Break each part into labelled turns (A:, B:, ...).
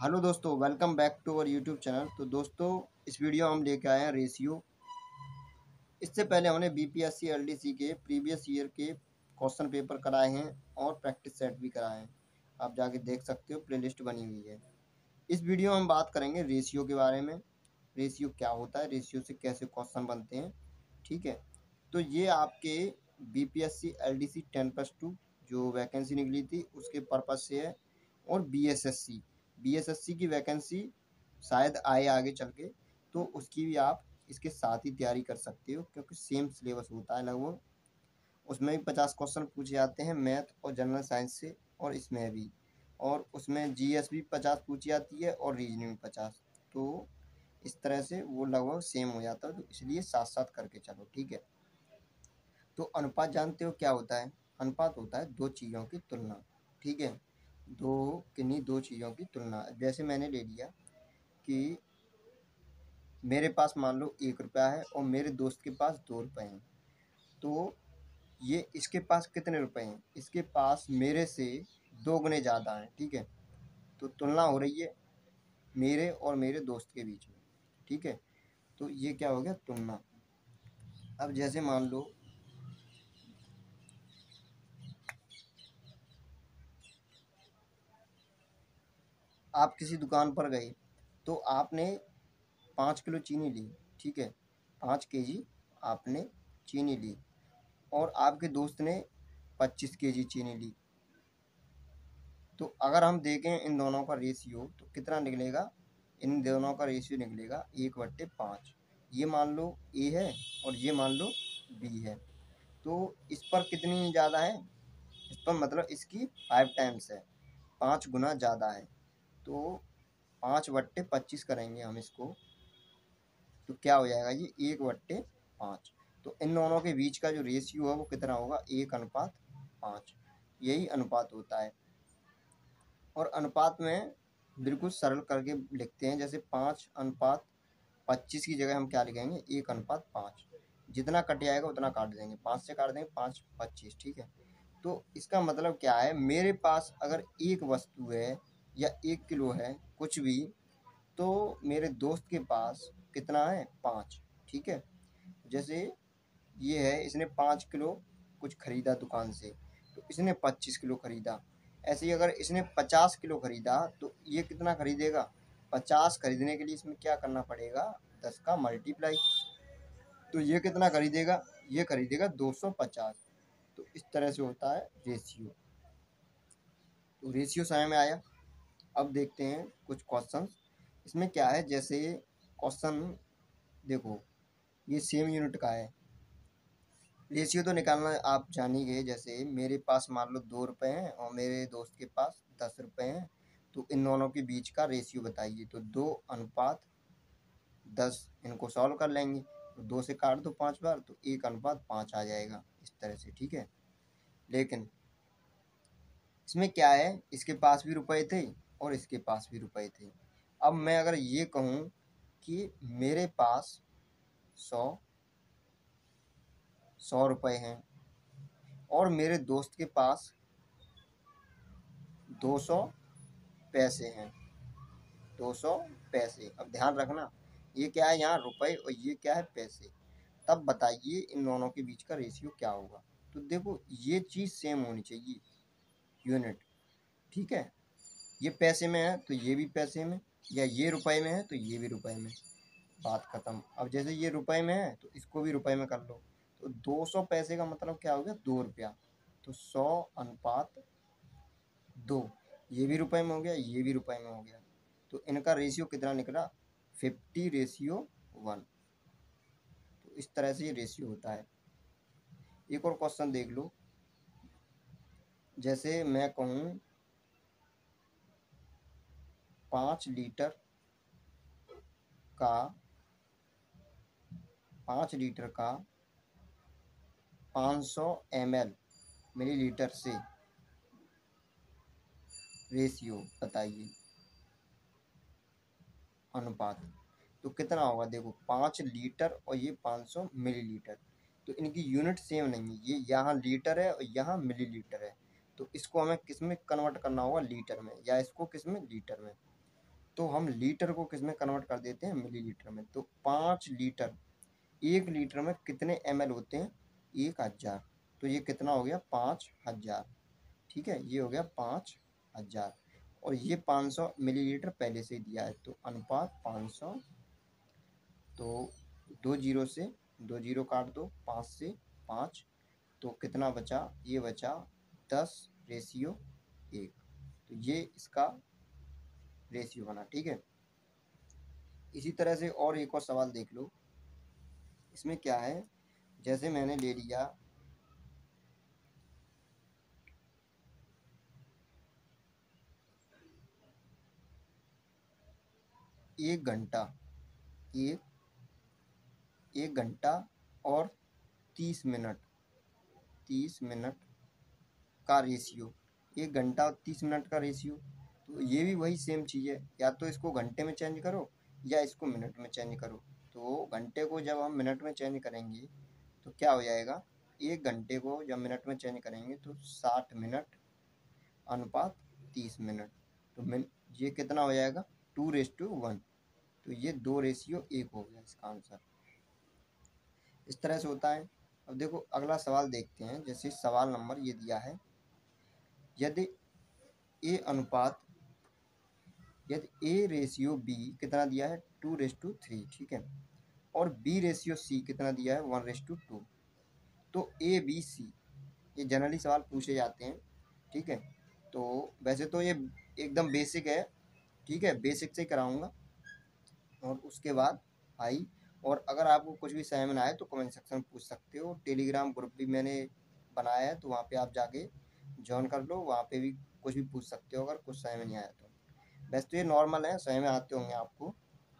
A: Hello दोस्तों, welcome back to our YouTube channel. तो दोस्तों, इस वीडियो हम लेके आए हैं रेशियो। इससे पहले हमने बीपीएससी एलडीसी के प्रीवियस ईयर के क्वेश्चन पेपर कराए हैं और प्रैक्टिस सेट भी कराए हैं। आप जाके देख सकते हो, प्लेलिस्ट बनी हुई है। इस वीडियो में हम बात करेंगे रेशियो के बारे में। रेशियो क्या होता है, रेशियो से कैसे क्वेश्चन बनते हैं। ठीक है, तो ये आपके बीपीएससी एलडीसी 10+2 जो वैकेंसी निकली थी उसके पर्पज से है। और बीएसएससी की वैकेंसी शायद आए आगे चल के, तो उसकी भी आप इसके साथ ही तैयारी कर सकते हो, क्योंकि सेम सिलेबस होता है लगभग। उसमें भी 50 क्वेश्चन पूछे जाते हैं मैथ और जनरल साइंस से, और इसमें भी। और उसमें जीएस भी 50 पूछी जाती है और रीजनिंग 50। तो इस तरह से वो लगभग सेम हो जाता है, तो इसलिए साथ साथ करके चलो। ठीक है, तो अनुपात जानते हो क्या होता है? अनुपात होता है दो चीज़ों की तुलना। ठीक है, किन्हीं दो चीज़ों की तुलना। जैसे मैंने ले लिया कि मेरे पास मान लो 1 रुपया है और मेरे दोस्त के पास 2 रुपये हैं। तो ये इसके पास कितने रुपए हैं? इसके पास मेरे से 2 गुने ज़्यादा हैं। ठीक है, तो तुलना हो रही है मेरे और मेरे दोस्त के बीच में। ठीक है, तो ये क्या हो गया? तुलना। अब जैसे मान लो आप किसी दुकान पर गए, तो आपने 5 किलो चीनी ली। ठीक है, 5 केजी आपने चीनी ली, और आपके दोस्त ने 25 केजी चीनी ली। तो अगर हम देखें इन दोनों का रेशियो, तो कितना निकलेगा? इन दोनों का रेशियो निकलेगा 1/5। ये मान लो ए है और ये मान लो बी है। तो इस पर कितनी ज़्यादा है? इस पर मतलब इसकी 5 टाइम्स है, 5 गुना ज़्यादा है। तो 5/25 करेंगे हम इसको, तो क्या हो जाएगा? ये 1/5। तो इन दोनों के बीच का जो रेशियो है वो कितना होगा? 1:5। यही अनुपात होता है। और अनुपात में बिल्कुल सरल करके लिखते हैं, जैसे 5:25 की जगह हम क्या लिखेंगे? 1:5। जितना कट जाएगा उतना काट देंगे, 5 से काट देंगे, 5×25। ठीक है, तो इसका मतलब क्या है? मेरे पास अगर एक वस्तु है या 1 किलो है, कुछ भी, तो मेरे दोस्त के पास कितना है? 5। ठीक है, जैसे ये है, इसने 5 किलो कुछ खरीदा दुकान से, तो इसने 25 किलो खरीदा। ऐसे ही अगर इसने 50 किलो खरीदा, तो ये कितना खरीदेगा? 50 खरीदने के लिए इसमें क्या करना पड़ेगा? 10 का मल्टीप्लाई। तो ये कितना खरीदेगा? ये खरीदेगा 250। तो इस तरह से होता है रेशियो। तो रेशियो समझ में आया। अब देखते हैं कुछ क्वेश्चन। इसमें क्या है, जैसे क्वेश्चन देखो, ये सेम यूनिट का है। रेशियो तो निकालना आप जान ही गए। जैसे मेरे पास मान लो 2 रुपये हैं और मेरे दोस्त के पास 10 रुपये हैं, तो इन दोनों के बीच का रेशियो बताइए। तो 2:10, इनको सॉल्व कर लेंगे। तो 2 से काट दो 5 बार, तो 1:5 आ जाएगा इस तरह से। ठीक है, लेकिन इसमें क्या है, इसके पास भी रुपए थे और इसके पास भी रुपए थे। अब मैं अगर ये कहूँ कि मेरे पास 100 रुपये हैं और मेरे दोस्त के पास 200 पैसे हैं, 200 पैसे। अब ध्यान रखना, ये क्या है यहाँ? रुपए, और ये क्या है? पैसे। तब बताइए इन दोनों के बीच का रेशियो क्या होगा? तो देखो, ये चीज़ सेम होनी चाहिए, यूनिट। ठीक है, ये पैसे में है तो ये भी पैसे में, या ये रुपए में है तो ये भी रुपए में। बात खत्म। अब जैसे ये रुपए में है तो इसको भी रुपए में कर लो। तो 200 पैसे का मतलब क्या हो गया? 2 रुपया। तो 100:2, ये भी रुपए में हो गया, ये भी रुपए में हो गया। तो इनका रेशियो कितना निकला? 50:1। तो इस तरह से ये रेशियो होता है। एक और क्वेश्चन देख लो। जैसे मैं कहूँ 5 लीटर का 5 लीटर का 500 ml मिलीलीटर से रेशियो बताइए, अनुपात। तो कितना होगा? देखो, 5 लीटर और ये 500 मिलीलीटर, तो इनकी यूनिट सेम नहीं है। ये यहाँ लीटर है और यहाँ मिलीलीटर है। तो इसको हमें किस में कन्वर्ट करना होगा? लीटर में। या इसको किस में? लीटर में। तो हम लीटर को किस में कन्वर्ट कर देते हैं, मिलीलीटर में। तो 5 लीटर, 1 लीटर में कितने ml होते हैं, 1000। तो ये कितना हो गया, 5000। ठीक है, ये हो गया 5000। और ये 500 मिलीलीटर पहले से ही दिया है, तो अनुपात 500। तो 2 जीरो से 2 जीरो काट दो, 5 से 5, तो कितना बचा, ये बचा 10:1। तो ये इसका रेशियो बना। ठीक है, इसी तरह से और एक और सवाल देख लो। इसमें क्या है, जैसे मैंने ले लिया 1 घंटा, एक 1 घंटा और 30 मिनट, 30 मिनट का रेशियो, 1 घंटा और 30 मिनट का रेशियो। तो ये भी वही सेम चीज़ है, या तो इसको घंटे में चेंज करो या इसको मिनट में चेंज करो। तो घंटे को जब हम मिनट में चेंज करेंगे तो क्या हो जाएगा, 1 घंटे को जब मिनट में चेंज करेंगे तो 60 मिनट अनुपात 30 मिनट। तो ये कितना हो जाएगा, 2:1। तो ये 2:1 हो गया इसका आंसर। इस तरह से होता है। अब देखो अगला सवाल देखते हैं। जैसे सवाल नंबर ये दिया है, यदि ए अनुपात, यदि ए रेशियो बी कितना दिया है, 2:3। ठीक है, और बी रेशियो सी कितना दिया है, 1:2। तो ए बी सी, ये जनरली सवाल पूछे जाते हैं। ठीक है, तो वैसे तो ये एकदम बेसिक है। ठीक है, बेसिक से कराऊंगा और उसके बाद आई। और अगर आपको कुछ भी समझ में ना आए तो कमेंट सेक्शन में पूछ सकते हो। टेलीग्राम ग्रुप भी मैंने बनाया है, तो वहाँ पे आप जाके ज्वाइन कर लो, वहाँ पे भी कुछ भी पूछ सकते हो अगर कुछ समझ में नहीं आया तो। वैसे तो ये नॉर्मल है, समझ में आते होंगे आपको,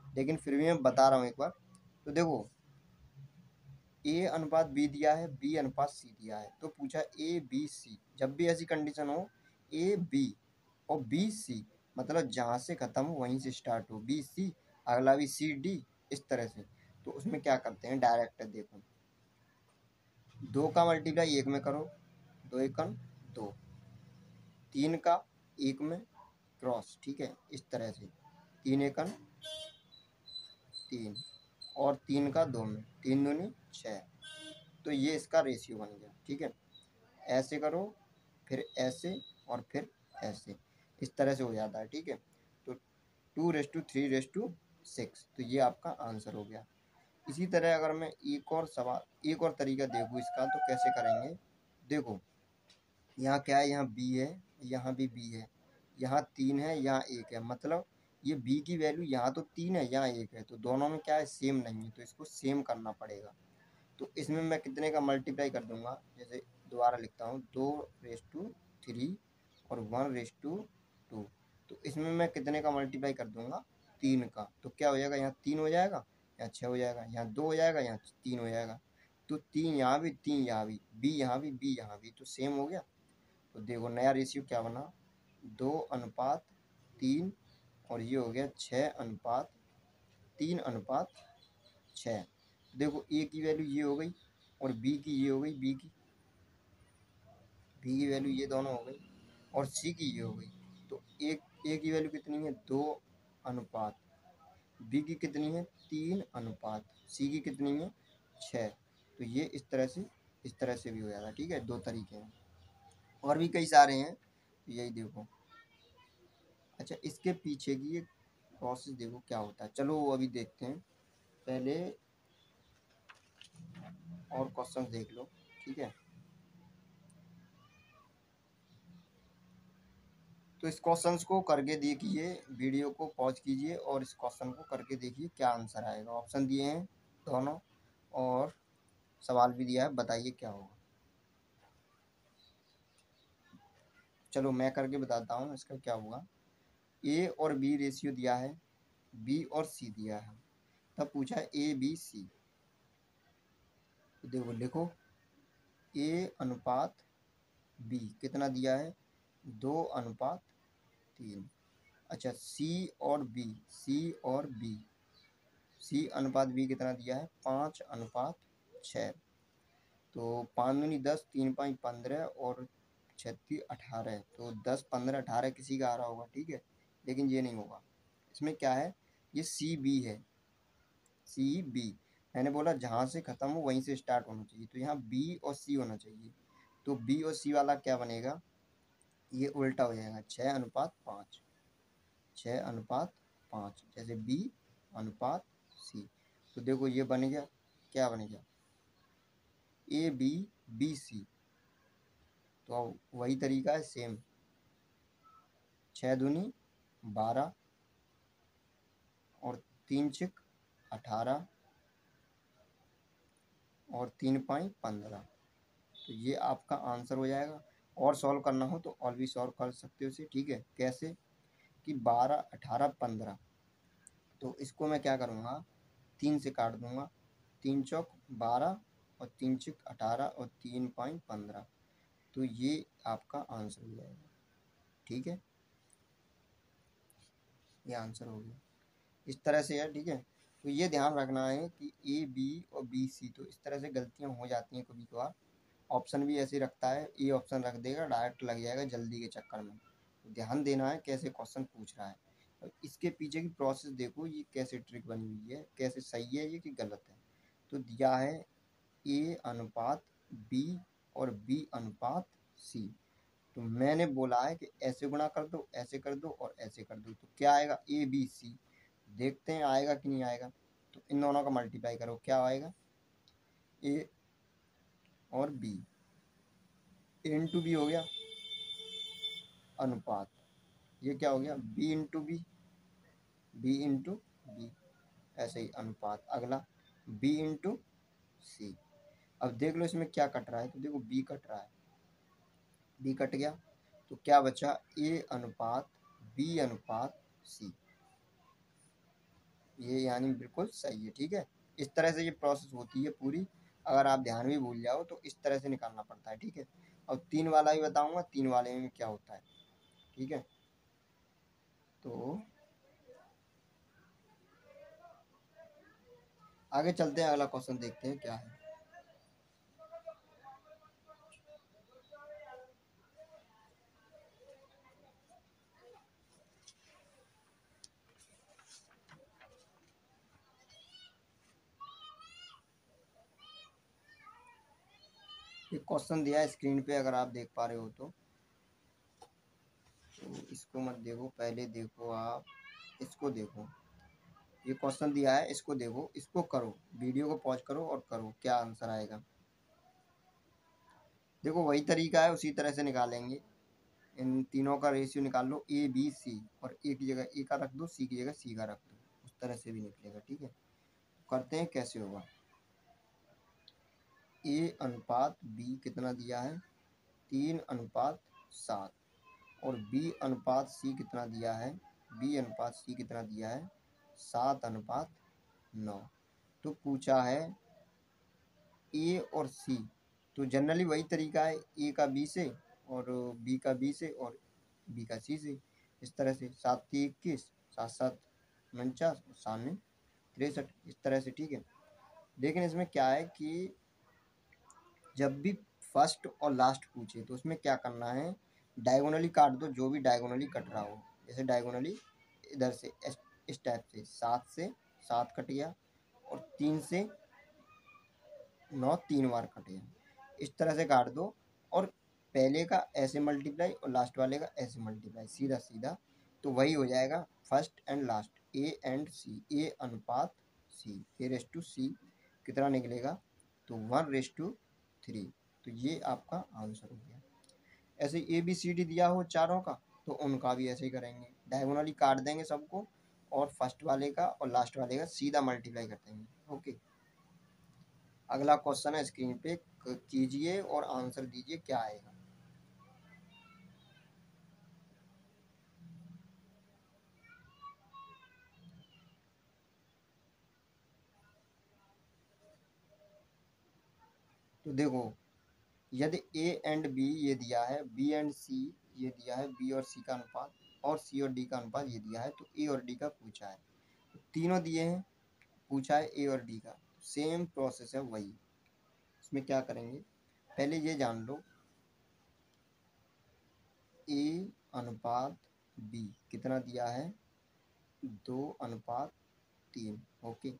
A: लेकिन फिर भी मैं बता रहा हूँ एक बार। तो देखो, ए अनुपात बी दिया है, बी अनुपात सी दिया है, तो पूछा ए बी सी। जब भी ऐसी कंडीशन हो, ए बी और बी सी, मतलब जहाँ से ख़त्म हो वहीं से स्टार्ट हो, बी सी अगला भी सी डी, इस तरह से। तो उसमें क्या करते हैं, डायरेक्ट देखो, 2 का मल्टीप्लाई 1 में करो, 2 एकम 2, 3 का 1 में क्रॉस। ठीक है, इस तरह से 3 एकम 3 और 3 का 2 में, 3 दूनी 6। तो ये इसका रेशियो बन गया। ठीक है, ऐसे करो, फिर ऐसे और फिर ऐसे, इस तरह से हो जाता है। ठीक है, तो 2:3:6, तो ये आपका आंसर हो गया। इसी तरह अगर मैं एक और सवाल, एक और तरीका देखूँ इसका, तो कैसे करेंगे, देखो यहाँ क्या है, यहाँ बी है, यहाँ भी बी है, यहाँ 3 है, यहाँ 1 है, मतलब ये बी की वैल्यू यहाँ तो 3 है, यहाँ 1 है, तो दोनों में क्या है, सेम नहीं है, तो इसको सेम करना पड़ेगा। तो इसमें मैं कितने का मल्टीप्लाई कर दूंगा, जैसे दोबारा लिखता हूँ, 2:3 और 1:2। तो इसमें मैं कितने का मल्टीप्लाई कर दूंगा, 3 का। तो क्या हो जाएगा, यहाँ 3 हो जाएगा, यहाँ 6 हो जाएगा, यहाँ 2 हो जाएगा, यहाँ 3 हो जाएगा। तो 3 यहाँ भी, 3 यहाँ भी, बी यहाँ भी, बी यहाँ भी, तो सेम हो गया। तो देखो नया रेशियो क्या बना, 2:3, और ये हो गया 6:3:6। देखो ए की वैल्यू ये हो गई और बी की ये हो गई, बी की वैल्यू ये दोनों हो गई और सी की ये हो गई। तो ए की वैल्यू कितनी है, 2 अनुपात, बी की कितनी है, 3 अनुपात, सी की कितनी है, 6। तो ये इस तरह से भी हो जाता है। ठीक है, 2 तरीके हैं, और भी कई सारे हैं, तो यही देखो। अच्छा, इसके पीछे की ये प्रोसेस देखो क्या होता है। चलो वो अभी देखते हैं, पहले और क्वेश्चन देख लो। ठीक है, तो इस क्वेश्चन को करके देखिए, वीडियो को पॉज कीजिए और इस क्वेश्चन को करके देखिए क्या आंसर आएगा। ऑप्शन दिए हैं दोनों और सवाल भी दिया है, बताइए क्या होगा। चलो मैं करके बताता हूँ इसका क्या होगा। ए और बी रेशियो दिया है, बी और सी दिया है, तब पूछा है ए बी सी। तो देखो लिखो, ए अनुपात बी कितना दिया है, 2:3। अच्छा, सी अनुपात बी कितना दिया है, 5:6। तो 5 दूनी 10, 3 5 15 और 36 18। तो 10 15 18 किसी का आ रहा होगा। ठीक है, लेकिन ये नहीं होगा। इसमें क्या है, ये सी बी है, सी बी। मैंने बोला जहाँ से ख़त्म हो वहीं से स्टार्ट होना चाहिए, तो यहाँ बी और सी होना चाहिए। तो बी और सी वाला क्या बनेगा, ये उल्टा हो जाएगा, 6:5, 6:5, जैसे बी अनुपात सी। तो देखो ये बन गया, क्या बन गया, ए बी बी सी। तो अब वही तरीका है सेम, 6×2 = 12 और 3×6 = 18 और 3×5 = 15। तो ये आपका आंसर हो जाएगा। और सॉल्व करना हो तो और भी सॉल्व कर सकते हो इसे, ठीक है। कैसे कि 12, 18, 15, तो इसको मैं क्या करूँगा, 3 से काट दूंगा, 3×4 = 12 और 3×6 = 18 और 3×5 = 15। तो ये आपका आंसर हो जाएगा, ठीक है, ये आंसर हो गया। इस तरह से है, ठीक है। तो ये ध्यान रखना है कि ए बी और बी सी, तो इस तरह से गलतियाँ हो जाती हैं कभी कभार। ऑप्शन भी ऐसे रखता है, ए ऑप्शन रख देगा, डायरेक्ट लग जाएगा जल्दी के चक्कर में। तो ध्यान देना है कैसे क्वेश्चन पूछ रहा है। और इसके पीछे की प्रोसेस देखो, ये कैसे ट्रिक बनी हुई है, कैसे सही है ये कि गलत है। तो दिया है ए अनुपात बी और बी अनुपात सी, तो मैंने बोला है कि ऐसे गुणा कर दो, ऐसे कर दो और ऐसे कर दो, तो क्या आएगा, ए बी सी। देखते हैं आएगा कि नहीं आएगा। तो इन दोनों का मल्टीप्लाई करो, क्या आएगा, ए और बी, ए इंटू बी हो गया अनुपात, ये क्या हो गया, B into B, B into B, ऐसे ही अनुपात। अगला बी इंटू सी। अब देख लो इसमें क्या कट रहा है, तो देखो बी कट रहा है, बी कट गया, तो क्या बचा, ए अनुपात बी अनुपात सी। ये यानी बिल्कुल सही है, ठीक है। इस तरह से ये प्रोसेस होती है पूरी। अगर आप ध्यान भी भूल जाओ तो इस तरह से निकालना पड़ता है, ठीक है। और 3 वाला भी बताऊंगा, 3 वाले में क्या होता है, ठीक है। तो आगे चलते हैं, अगला क्वेश्चन देखते हैं क्या है। ये क्वेश्चन दिया है स्क्रीन पे, अगर आप देख पा रहे हो तो इसको मत देखो, पहले देखो आप इसको देखो। ये क्वेश्चन दिया है, इसको देखो, इसको करो, वीडियो को पॉज करो और करो, क्या आंसर आएगा। देखो वही तरीका है, उसी तरह से निकालेंगे। इन तीनों का रेशियो निकाल लो, ए बी सी, और ए की जगह ए का रख दो, सी की जगह सी का रख दो, उस तरह से भी निकलेगा, ठीक है। करते हैं कैसे होगा। ए अनुपात बी कितना दिया है, 3:7, और बी अनुपात सी कितना दिया है, बी अनुपात सी कितना दिया है, 7:9। तो पूछा है ए और सी, तो जनरली वही तरीका है, ए का बी से और बी का बी से और बी का सी से, इस तरह से 7×3 = 21, 7×7 = 49 और 7×9 = 63, इस तरह से, ठीक है। लेकिन इसमें क्या है कि जब भी फर्स्ट और लास्ट पूछे तो उसमें क्या करना है, डायगोनली काट दो, जो भी डायगोनली कट रहा हो। जैसे डायगोनली इधर से इस टाइप से, 7 से 7 कट गया और 3 से 9 3 बार कट गया, इस तरह से काट दो। और पहले का ऐसे मल्टीप्लाई और लास्ट वाले का ऐसे मल्टीप्लाई, सीधा सीधा। तो वही हो जाएगा first and last, A and C, A अनुपात सी, A/C कितना निकलेगा, तो 1/3। तो ये आपका आंसर हो गया। ऐसे ए बी सी डी दिया हो चारों का, तो उनका भी ऐसे ही करेंगे, डायगोनली काट देंगे सबको और फर्स्ट वाले का और लास्ट वाले का सीधा मल्टीप्लाई कर देंगे, ओके। अगला क्वेश्चन है, स्क्रीन पे कीजिए और आंसर दीजिए क्या आएगा। तो देखो, यदि ए एंड बी ये दिया है, बी एंड सी ये दिया है, बी और सी का अनुपात, और सी और डी का अनुपात ये दिया है, तो ए और डी का पूछा है। तो तीनों दिए हैं, पूछा है ए और डी का, सेम प्रोसेस है वही। इसमें क्या करेंगे, पहले ये जान लो, ए अनुपात बी कितना दिया है, 2:3। ओके,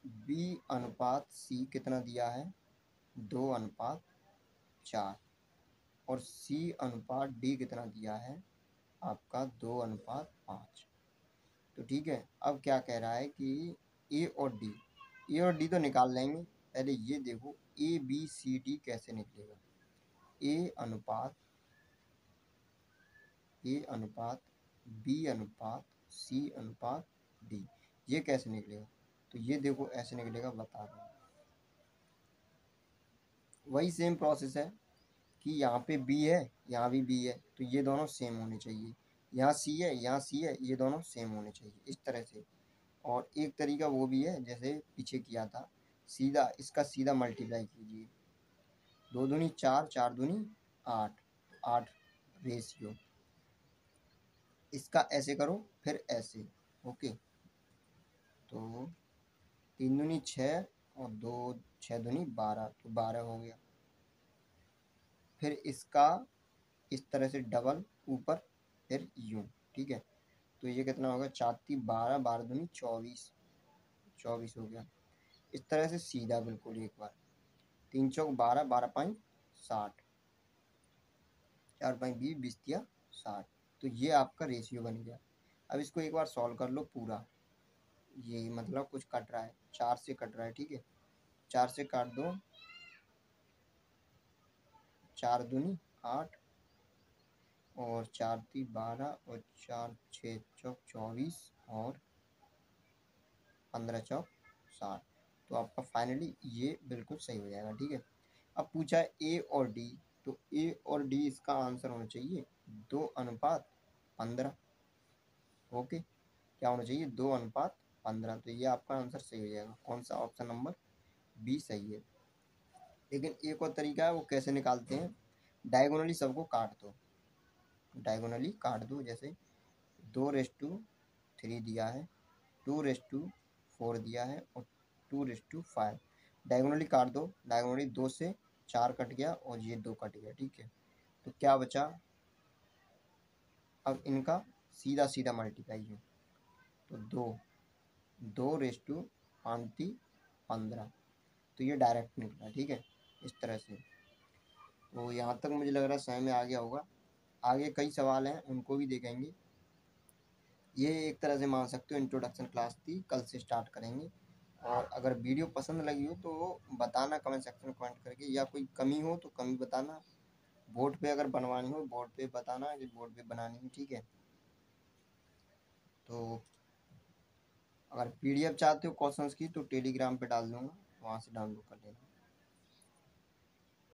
A: बी अनुपात सी कितना दिया है, 2:4। और सी अनुपात डी कितना दिया है आपका, 2:5। तो ठीक है, अब क्या कह रहा है कि ए और डी, ए और डी तो निकाल लेंगे, पहले ये देखो ए बी सी डी कैसे निकलेगा। ए अनुपात बी अनुपात सी अनुपात डी, ये कैसे निकलेगा, तो ये देखो ऐसे निकलेगा, बता रहा हूँ। वही सेम प्रोसेस है कि यहाँ पे बी है, यहाँ भी बी है, तो ये दोनों सेम होने चाहिए। यहाँ सी है, यहाँ सी है, ये दोनों सेम होने चाहिए, इस तरह से। और एक तरीका वो भी है, जैसे पीछे किया था, सीधा इसका सीधा मल्टीप्लाई कीजिए, 2 दूनी 4, 4 दूनी 8, 8 रेशियो, इसका ऐसे करो फिर ऐसे। ओके, तो 3 दूनी 6 और 2 6 दूनी 12, तो 12 हो गया। फिर इसका इस तरह से डबल ऊपर, फिर यूं, ठीक है। तो ये कितना होगा, 4 3 12, 12 दूनी 24, 24 हो गया। इस तरह से सीधा बिल्कुल एक बार, 3 चौक 12, 12 5 60, 4 5 20, 20 दिया 60। तो ये आपका रेशियो बन गया। अब इसको एक बार सॉल्व कर लो पूरा, ये मतलब कुछ कट रहा है, 4 से कट रहा है, ठीक है। 4 से काट दो, 4 दूनी 8 और 4 3 12 और 4 6 चौक 24 और 15 चौक 60। तो आपका फाइनली ये बिल्कुल सही हो जाएगा, ठीक है। अब पूछा है ए और डी, तो ए और डी इसका आंसर होना चाहिए 2:15। ओके, क्या होना चाहिए, 2:15। तो ये आपका आंसर सही हो जाएगा, कौन सा, ऑप्शन नंबर बी सही है। लेकिन एक और तरीका है, वो कैसे निकालते हैं, डायगोनली सबको काट दो, डायगोनली काट दो। जैसे 2:3 दिया है, 2:4 दिया है और 2:5, डायगोनली काट दो। डायगोनली 2 से 4 कट गया और ये 2 कट गया, ठीक है। तो क्या बचा, अब इनका सीधा सीधा मल्टीप्लाई है, तो 2:5 तो ये डायरेक्ट निकला, ठीक है, इस तरह से। तो यहाँ तक मुझे लग रहा है समझ में आ गया होगा। आगे कई सवाल हैं, उनको भी देखेंगे। ये एक तरह से मान सकते हो इंट्रोडक्शन क्लास थी, कल से स्टार्ट करेंगे। और अगर वीडियो पसंद लगी हो तो बताना कमेंट सेक्शन में कमेंट करके, या कोई कमी हो तो कमी बताना। बोर्ड पे अगर बनवानी हो बोर्ड पे बताना कि बोर्ड पे बनानी है, ठीक है। तो अगर पीडीएफ चाहते हो क्वेश्चंस की तो टेलीग्राम पे डाल दूँगा, वहाँ से डाउनलोड कर लेना।